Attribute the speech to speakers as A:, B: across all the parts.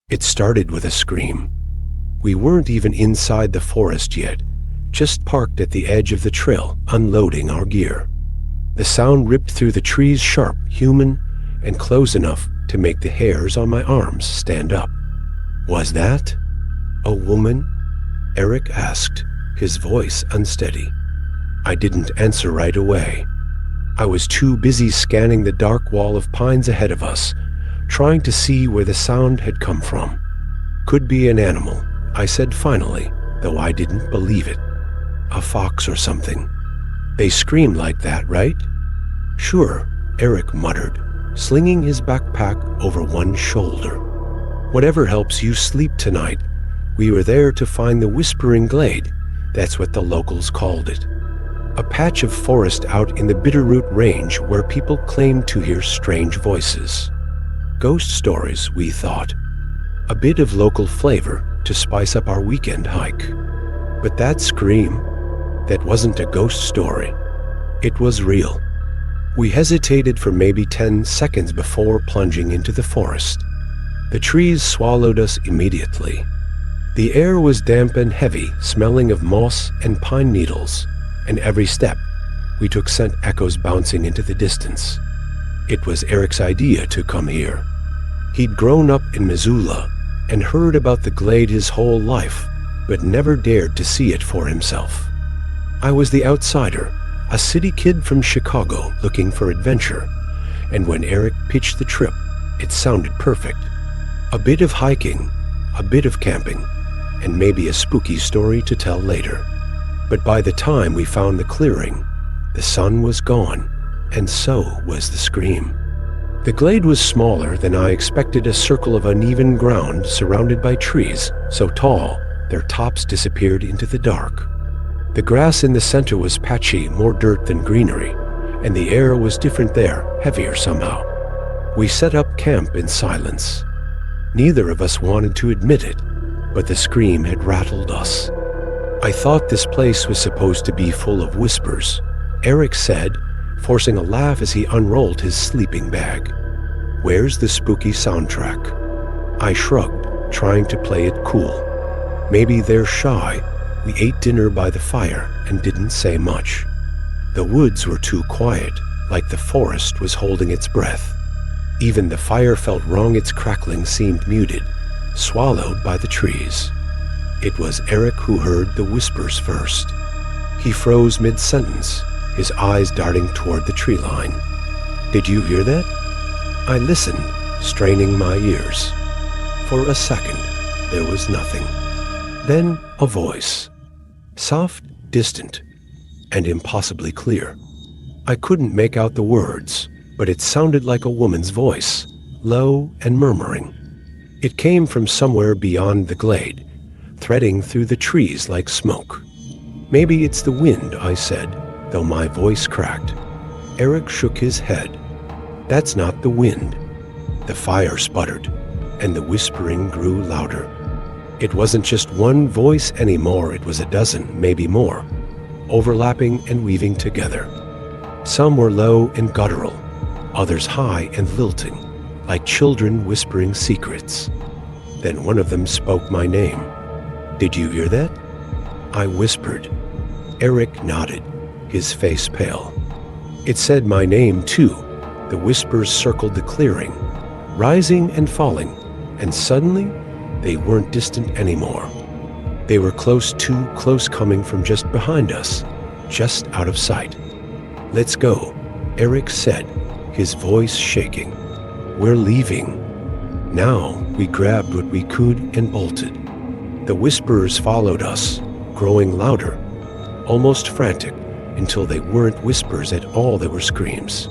A: It started with a scream. We weren't even inside the forest yet, just parked at the edge of the trail, unloading our gear. The sound ripped through the trees sharp, human, and close enough to make the hairs on my arms stand up. Was that a woman? Eric asked, his voice unsteady. I didn't answer right away. I was too busy scanning the dark wall of pines ahead of us, trying to see where the sound had come from. Could be an animal, I said finally, though I didn't believe it. A fox or something. They scream like that, right? Sure, Eric muttered, slinging his backpack over one shoulder. Whatever helps you sleep tonight. We were there to find the Whispering Glade. That's what the locals called it. A patch of forest out in the Bitterroot Range where people claimed to hear strange voices. Ghost stories, we thought. A bit of local flavor to spice up our weekend hike. But that scream, that wasn't a ghost story. It was real. We hesitated for maybe 10 seconds before plunging into the forest. The trees swallowed us immediately. The air was damp and heavy, smelling of moss and pine needles, and every step we took sent echoes bouncing into the distance. It was Eric's idea to come here. He'd grown up in Missoula and heard about the glade his whole life, but never dared to see it for himself. I was the outsider, a city kid from Chicago looking for adventure, and when Eric pitched the trip, it sounded perfect. A bit of hiking, a bit of camping, and maybe a spooky story to tell later. But by the time we found the clearing, the sun was gone, and so was the scream. The glade was smaller than I expected, a circle of uneven ground surrounded by trees so tall their tops disappeared into the dark. The grass in the center was patchy, more dirt than greenery, and the air was different there, heavier somehow. We set up camp in silence. Neither of us wanted to admit it, but the scream had rattled us. I thought this place was supposed to be full of whispers, Eric said, forcing a laugh as he unrolled his sleeping bag. Where's the spooky soundtrack? I shrugged, trying to play it cool. Maybe they're shy. We ate dinner by the fire and didn't say much. The woods were too quiet, like the forest was holding its breath. Even the fire felt wrong, its crackling seemed muted, swallowed by the trees. It was Eric who heard the whispers first. He froze mid-sentence, his eyes darting toward the tree line. Did you hear that? I listened, straining my ears. For a second, there was nothing. Then a voice. Soft, distant, and impossibly clear. I couldn't make out the words, but it sounded like a woman's voice, low and murmuring. It came from somewhere beyond the glade, threading through the trees like smoke. Maybe it's the wind, I said, though my voice cracked. Eric shook his head. That's not the wind. The fire sputtered, and the whispering grew louder. It wasn't just one voice anymore, it was a dozen, maybe more, overlapping and weaving together. Some were low and guttural, others high and lilting, like children whispering secrets. Then one of them spoke my name. Did you hear that? I whispered. Eric nodded, his face pale. It said my name too. The whispers circled the clearing, rising and falling, and suddenly they weren't distant anymore. They were close, too close, coming from just behind us, just out of sight. Let's go, Eric said, his voice shaking. We're leaving. Now we grabbed what we could and bolted. The whisperers followed us, growing louder, almost frantic, until they weren't whispers at all, they were screams.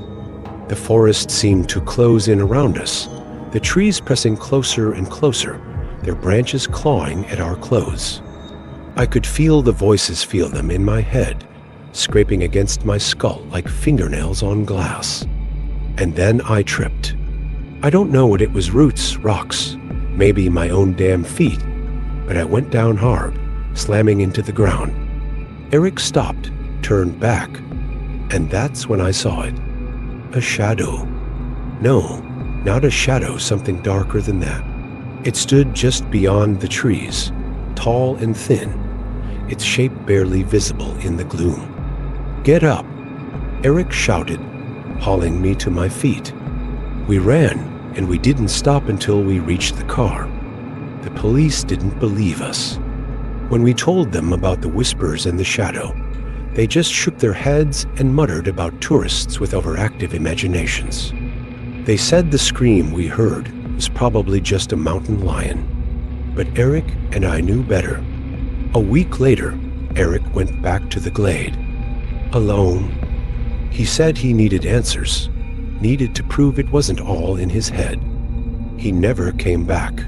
A: The forest seemed to close in around us, the trees pressing closer and closer, their branches clawing at our clothes. I could feel the voices, feel them in my head, scraping against my skull like fingernails on glass. And then I tripped. I don't know what it was, roots, rocks, maybe my own damn feet, but I went down hard, slamming into the ground. Eric stopped, turned back, and that's when I saw it. A shadow. No, not a shadow, something darker than that. It stood just beyond the trees, tall and thin, its shape barely visible in the gloom. "Get up," Eric shouted, hauling me to my feet. We ran, and we didn't stop until we reached the car. The police didn't believe us. When we told them about the whispers and the shadow, they just shook their heads and muttered about tourists with overactive imaginations. They said the scream we heard was probably just a mountain lion. But Eric and I knew better. A week later, Eric went back to the glade. Alone. He said he needed answers, needed to prove it wasn't all in his head. He never came back.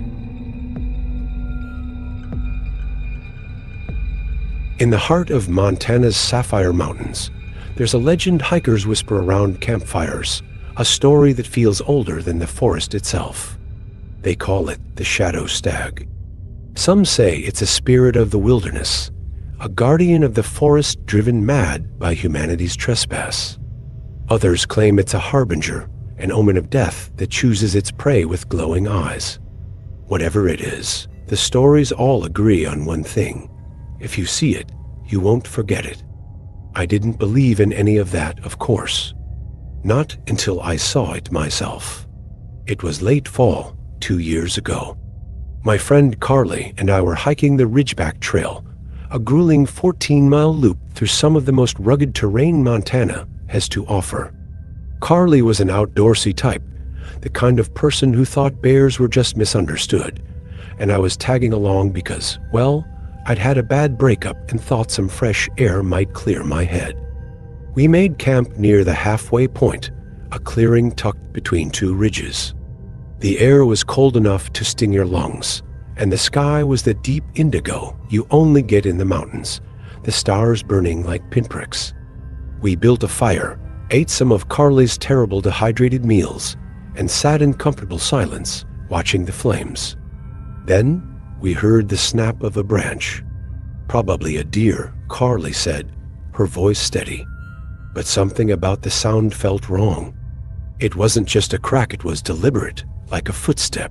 A: In the heart of Montana's Sapphire Mountains, there's a legend hikers whisper around campfires, a story that feels older than the forest itself. They call it the Shadow Stag. Some say it's a spirit of the wilderness, a guardian of the forest driven mad by humanity's trespass. Others claim it's a harbinger, an omen of death that chooses its prey with glowing eyes. Whatever it is, the stories all agree on one thing. If you see it, you won't forget it. I didn't believe in any of that, of course. Not until I saw it myself. It was late fall, 2 years ago. My friend Carly and I were hiking the Ridgeback Trail, a grueling 14-mile loop through some of the most rugged terrain Montana has to offer. Carly was an outdoorsy type, the kind of person who thought bears were just misunderstood, and I was tagging along because, well, I'd had a bad breakup and thought some fresh air might clear my head. We made camp near the halfway point, a clearing tucked between two ridges. The air was cold enough to sting your lungs, and the sky was the deep indigo you only get in the mountains, the stars burning like pinpricks. We built a fire, ate some of Carly's terrible dehydrated meals, and sat in comfortable silence, watching the flames. Then we heard the snap of a branch. Probably a deer, Carly said, her voice steady. But something about the sound felt wrong. It wasn't just a crack, it was deliberate, like a footstep.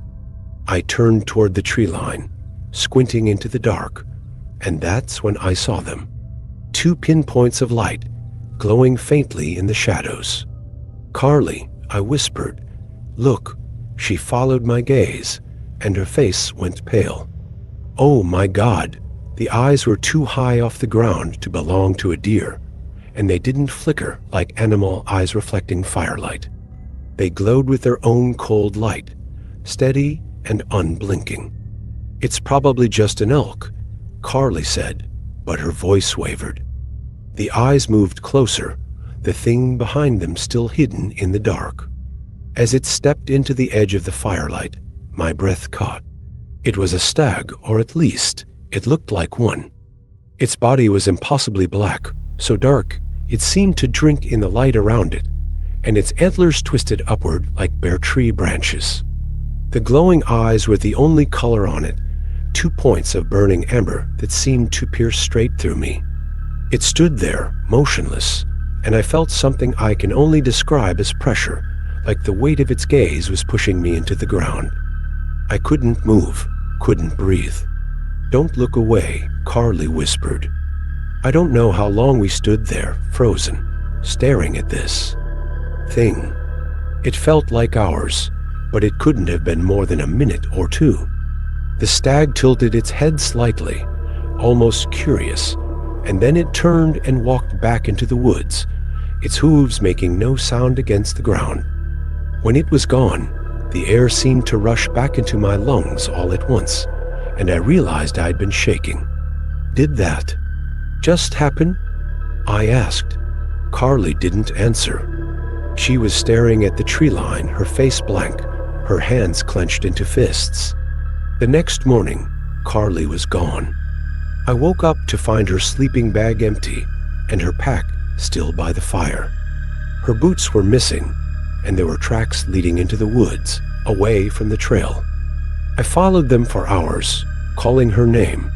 A: I turned toward the tree line, squinting into the dark, and that's when I saw them. 2 pinpoints of light, glowing faintly in the shadows. "Carly," I whispered. "Look." She followed my gaze, and her face went pale. Oh my God, the eyes were too high off the ground to belong to a deer, and they didn't flicker like animal eyes reflecting firelight. They glowed with their own cold light, steady and unblinking. "It's probably just an elk," Carly said, but her voice wavered. The eyes moved closer, the thing behind them still hidden in the dark. As it stepped into the edge of the firelight, my breath caught. It was a stag, or at least, it looked like one. Its body was impossibly black, so dark it seemed to drink in the light around it, and its antlers twisted upward like bare tree branches. The glowing eyes were the only color on it, 2 points of burning amber that seemed to pierce straight through me. It stood there, motionless, and I felt something I can only describe as pressure, like the weight of its gaze was pushing me into the ground. I couldn't move, couldn't breathe. "Don't look away," Carly whispered. I don't know how long we stood there, frozen, staring at this thing. It felt like hours, but it couldn't have been more than a minute or 2. The stag tilted its head slightly, almost curious, and then it turned and walked back into the woods, its hooves making no sound against the ground. When it was gone, the air seemed to rush back into my lungs all at once, and I realized I'd been shaking. "Did that just happen?" I asked. Carly didn't answer. She was staring at the tree line, her face blank, her hands clenched into fists. The next morning, Carly was gone. I woke up to find her sleeping bag empty and her pack still by the fire. Her boots were missing, and there were tracks leading into the woods, away from the trail. I followed them for hours, calling her name,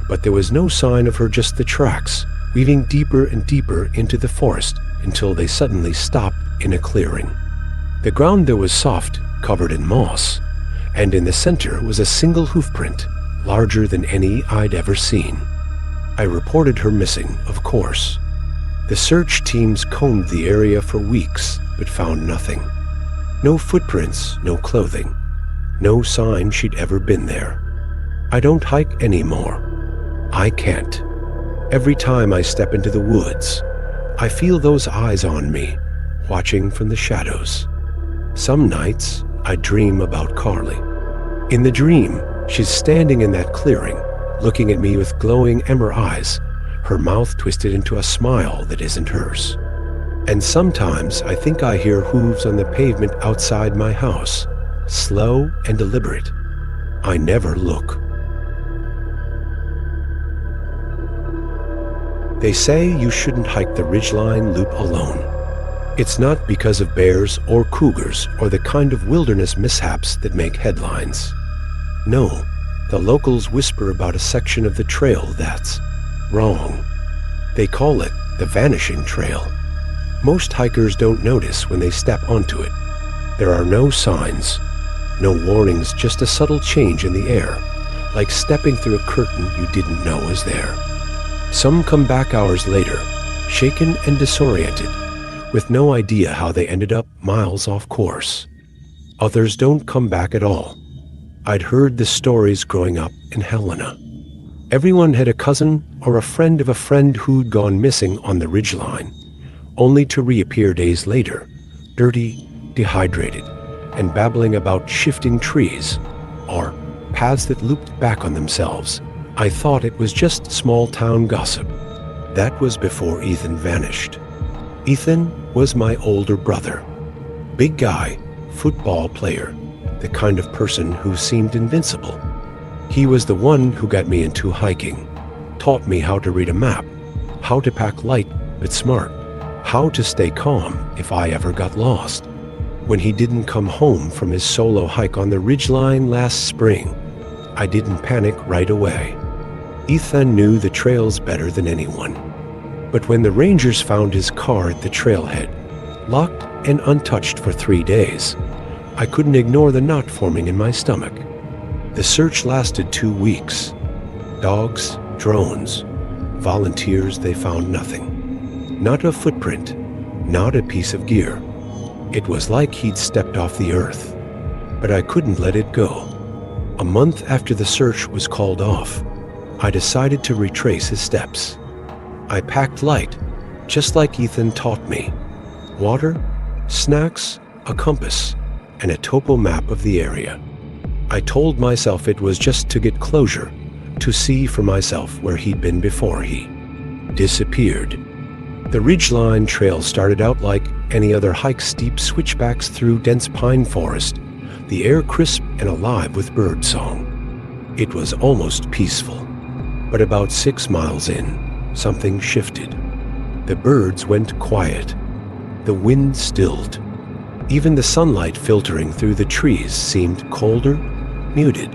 A: but there was no sign of her, just the tracks, weaving deeper and deeper into the forest until they suddenly stopped in a clearing. The ground there was soft, covered in moss, and in the center was a single hoofprint, larger than any I'd ever seen. I reported her missing, of course. The search teams combed the area for weeks, but found nothing. No footprints, no clothing, no sign she'd ever been there. I don't hike anymore. I can't. Every time I step into the woods, I feel those eyes on me, watching from the shadows. Some nights, I dream about Carly. In the dream, she's standing in that clearing, looking at me with glowing emmer eyes, her mouth twisted into a smile that isn't hers. And sometimes I think I hear hooves on the pavement outside my house, slow and deliberate. I never look. They say you shouldn't hike the Ridgeline Loop alone. It's not because of bears or cougars or the kind of wilderness mishaps that make headlines. No, the locals whisper about a section of the trail that's wrong. They call it the Vanishing Trail. Most hikers don't notice when they step onto it. There are no signs, no warnings, just a subtle change in the air, like stepping through a curtain you didn't know was there. Some come back hours later, shaken and disoriented, with no idea how they ended up miles off course. Others don't come back at all. I'd heard the stories growing up in Helena. Everyone had a cousin or a friend of a friend who'd gone missing on the ridgeline, only to reappear days later, dirty, dehydrated, and babbling about shifting trees, or paths that looped back on themselves. I thought it was just small-town gossip. That was before Ethan vanished. Ethan was my older brother. Big guy, football player, the kind of person who seemed invincible. He was the one who got me into hiking, taught me how to read a map, how to pack light but smart, how to stay calm if I ever got lost. When he didn't come home from his solo hike on the ridgeline last spring, I didn't panic right away. Ethan knew the trails better than anyone. But when the rangers found his car at the trailhead, locked and untouched for 3 days, I couldn't ignore the knot forming in my stomach. The search lasted 2 weeks. Dogs, drones, volunteers, they found nothing. Not a footprint, not a piece of gear. It was like he'd stepped off the earth. But I couldn't let it go. A month after the search was called off, I decided to retrace his steps. I packed light, just like Ethan taught me. Water, snacks, a compass, and a topo map of the area. I told myself it was just to get closure, to see for myself where he'd been before he disappeared. The Ridgeline Trail started out like any other hike, steep switchbacks through dense pine forest, the air crisp and alive with bird song. It was almost peaceful. But about 6 miles in, something shifted. The birds went quiet. The wind stilled. Even the sunlight filtering through the trees seemed colder, muted.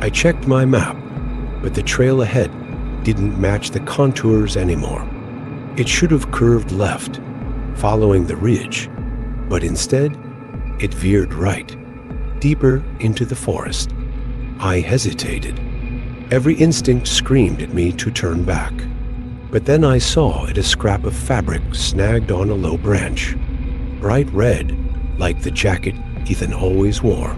A: I checked my map, but the trail ahead didn't match the contours anymore. It should have curved left, following the ridge, but instead, it veered right, deeper into the forest. I hesitated. Every instinct screamed at me to turn back. But then I saw it, a scrap of fabric snagged on a low branch, bright red, like the jacket Ethan always wore.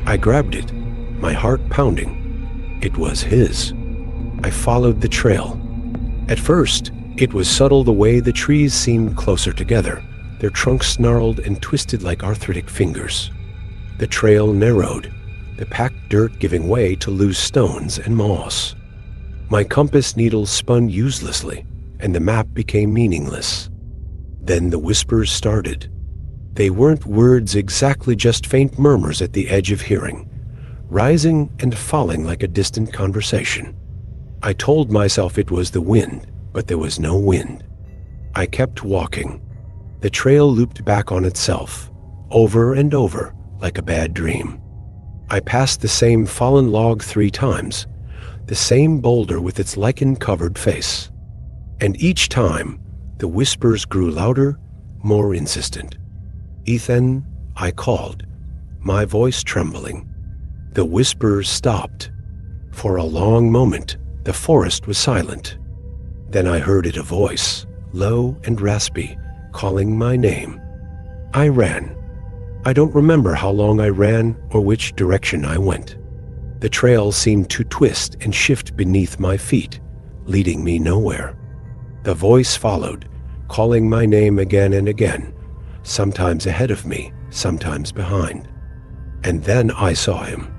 A: I grabbed it, my heart pounding. It was his. I followed the trail. At first, it was subtle the way the trees seemed closer together, their trunks snarled and twisted like arthritic fingers. The trail narrowed, the packed dirt giving way to loose stones and moss. My compass needle spun uselessly, and the map became meaningless. Then the whispers started. They weren't words exactly, just faint murmurs at the edge of hearing, rising and falling like a distant conversation. I told myself it was the wind, but there was no wind. I kept walking. The trail looped back on itself, over and over, like a bad dream. I passed the same fallen log 3 times, the same boulder with its lichen-covered face. And each time, the whispers grew louder, more insistent. "Ethan," I called, my voice trembling. The whispers stopped. For a long moment, the forest was silent. Then I heard it, a voice, low and raspy, calling my name. I ran. I don't remember how long I ran or which direction I went. The trail seemed to twist and shift beneath my feet, leading me nowhere. The voice followed, calling my name again and again, sometimes ahead of me, sometimes behind. And then I saw him.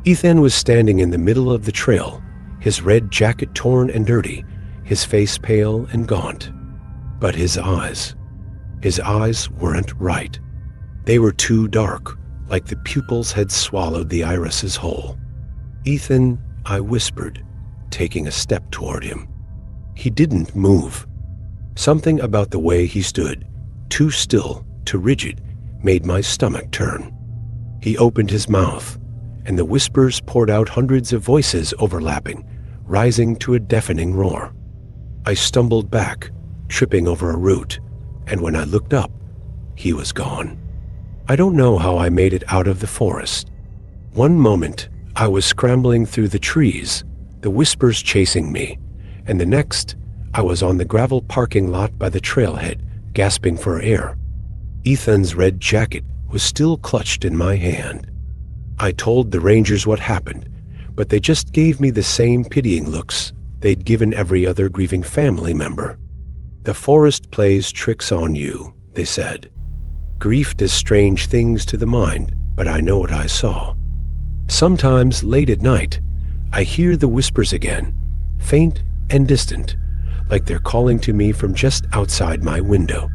A: Ethan was standing in the middle of the trail, his red jacket torn and dirty, his face pale and gaunt. But his eyes weren't right. They were too dark, like the pupils had swallowed the irises whole. "Ethan," I whispered, taking a step toward him. He didn't move. Something about the way he stood, too still, too rigid, made my stomach turn. He opened his mouth, and the whispers poured out, hundreds of voices overlapping, rising to a deafening roar. I stumbled back, tripping over a root, and when I looked up, he was gone. I don't know how I made it out of the forest. One moment, I was scrambling through the trees, the whispers chasing me, and the next, I was on the gravel parking lot by the trailhead, gasping for air. Ethan's red jacket was still clutched in my hand. I told the rangers what happened, but they just gave me the same pitying looks they'd given every other grieving family member. "The forest plays tricks on you," they said. "Grief does strange things to the mind, but I know what I saw." Sometimes, late at night, I hear the whispers again, faint and distant, like they're calling to me from just outside my window.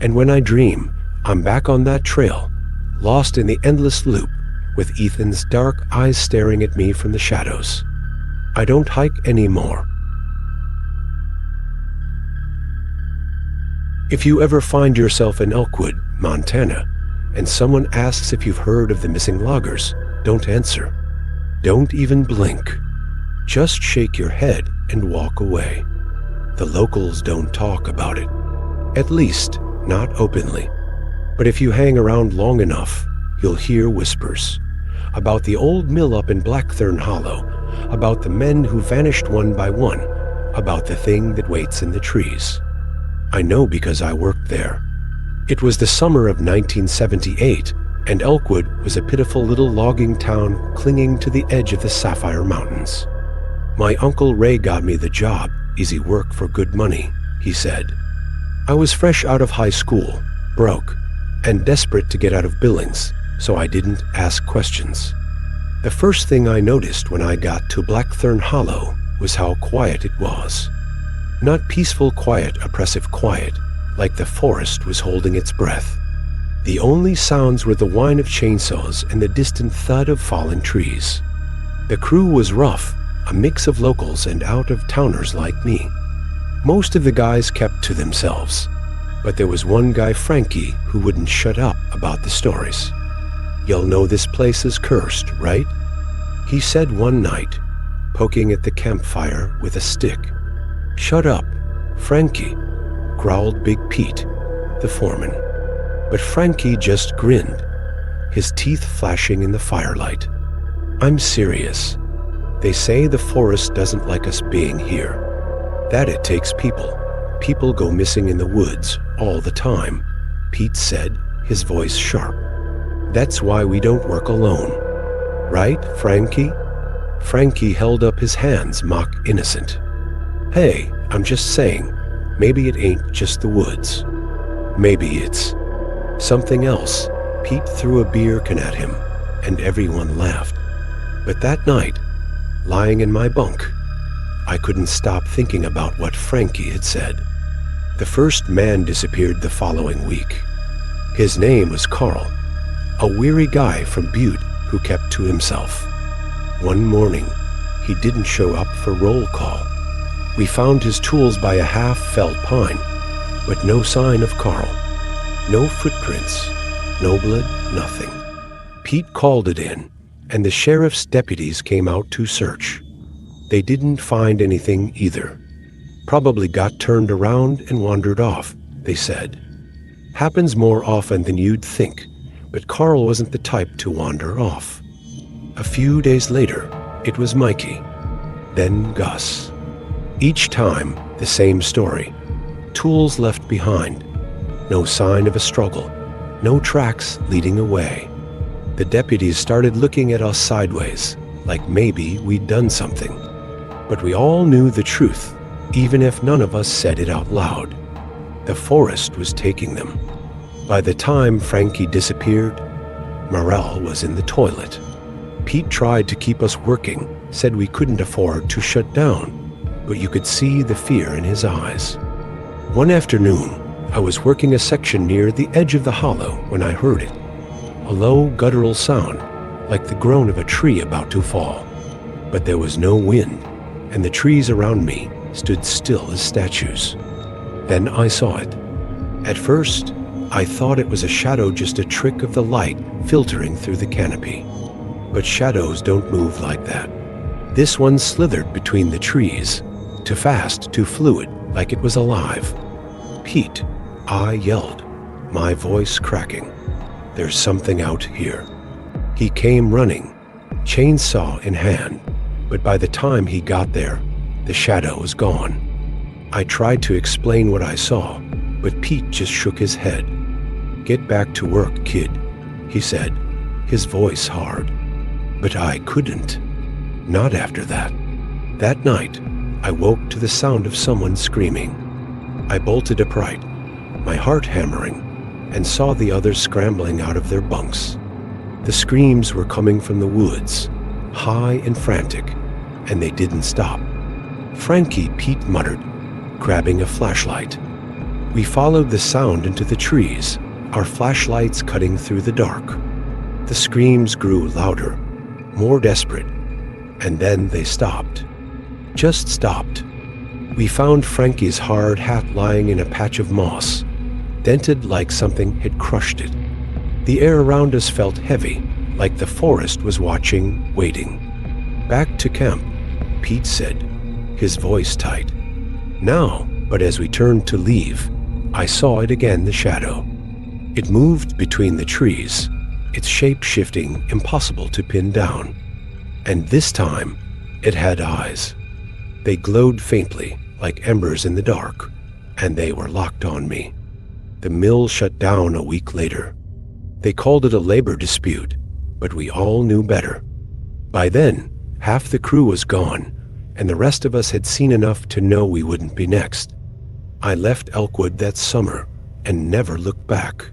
A: And when I dream, I'm back on that trail, lost in the endless loop, with Ethan's dark eyes staring at me from the shadows. I don't hike anymore. If you ever find yourself in Elkwood, Montana, and someone asks if you've heard of the missing loggers, don't answer. Don't even blink. Just shake your head and walk away. The locals don't talk about it. At least, not openly. But if you hang around long enough, you'll hear whispers. About the old mill up in Blackthorn Hollow, about the men who vanished one by one, about the thing that waits in the trees. I know because I worked there. It was the summer of 1978, and Elkwood was a pitiful little logging town clinging to the edge of the Sapphire Mountains. "My Uncle Ray got me the job, easy work for good money," he said. I was fresh out of high school, broke, and desperate to get out of Billings, so I didn't ask questions. The first thing I noticed when I got to Blackthorn Hollow was how quiet it was. Not peaceful quiet, oppressive quiet, like the forest was holding its breath. The only sounds were the whine of chainsaws and the distant thud of fallen trees. The crew was rough, a mix of locals and out-of-towners like me. Most of the guys kept to themselves, but there was one guy, Frankie, who wouldn't shut up about the stories. "You'll know this place is cursed, right?" he said one night, poking at the campfire with a stick. "Shut up, Frankie," growled Big Pete, the foreman. But Frankie just grinned, his teeth flashing in the firelight. "I'm serious. They say the forest doesn't like us being here. That it takes people. People go missing in the woods all the time," Pete said, his voice sharp. "That's why we don't work alone. Right, Frankie?" Frankie held up his hands, mock innocent. "Hey, I'm just saying, maybe it ain't just the woods. Maybe it's something else." Pete threw a beer can at him, and everyone laughed. But that night, lying in my bunk, I couldn't stop thinking about what Frankie had said. The first man disappeared the following week. His name was Carl, a weary guy from Butte who kept to himself. One morning, he didn't show up for roll call. We found his tools by a half-felled pine, but no sign of Carl. No footprints, no blood, nothing. Pete called it in, and the sheriff's deputies came out to search. They didn't find anything either. Probably got turned around and wandered off, they said. Happens more often than you'd think, but Carl wasn't the type to wander off. A few days later, it was Mikey, then Gus. Each time, the same story. Tools left behind. No sign of a struggle. No tracks leading away. The deputies started looking at us sideways, like maybe we'd done something. But we all knew the truth, even if none of us said it out loud. The forest was taking them. By the time Frankie disappeared, morale was in the toilet. Pete tried to keep us working, said we couldn't afford to shut down, but you could see the fear in his eyes. One afternoon, I was working a section near the edge of the hollow when I heard it. A low guttural sound, like the groan of a tree about to fall. But there was no wind, and the trees around me stood still as statues. Then I saw it. At first, I thought it was a shadow, just a trick of the light filtering through the canopy. But shadows don't move like that. This one slithered between the trees, too fast, too fluid, like it was alive. "Pete," I yelled, my voice cracking. "There's something out here." He came running, chainsaw in hand, but by the time he got there, the shadow was gone. I tried to explain what I saw, but Pete just shook his head. "Get back to work, kid," he said, his voice hard. But I couldn't. Not after that. That night, I woke to the sound of someone screaming. I bolted upright, my heart hammering, and saw the others scrambling out of their bunks. The screams were coming from the woods, high and frantic, and they didn't stop. "Frankie," Pete muttered, grabbing a flashlight. We followed the sound into the trees, our flashlights cutting through the dark. The screams grew louder, more desperate, and then they stopped. Just stopped. We found Frankie's hard hat lying in a patch of moss, dented like something had crushed it. The air around us felt heavy, like the forest was watching, waiting. "Back to camp," Pete said, his voice tight. "Now," but as we turned to leave, I saw it again, the shadow. It moved between the trees, its shape shifting, impossible to pin down. And this time, it had eyes. They glowed faintly, like embers in the dark, and they were locked on me. The mill shut down a week later. They called it a labor dispute, but we all knew better. By then, half the crew was gone, and the rest of us had seen enough to know we wouldn't be next. I left Elkwood that summer and never looked back.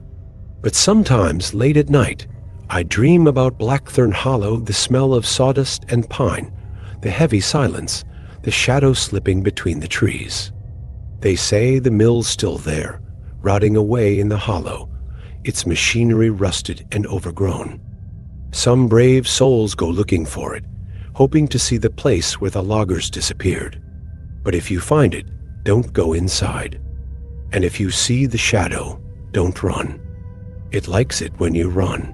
A: But sometimes, late at night, I dream about Blackthorn Hollow, the smell of sawdust and pine, the heavy silence, the shadow slipping between the trees. They say the mill's still there, rotting away in the hollow, its machinery rusted and overgrown. Some brave souls go looking for it, hoping to see the place where the loggers disappeared. But if you find it, don't go inside. And if you see the shadow, don't run. It likes it when you run.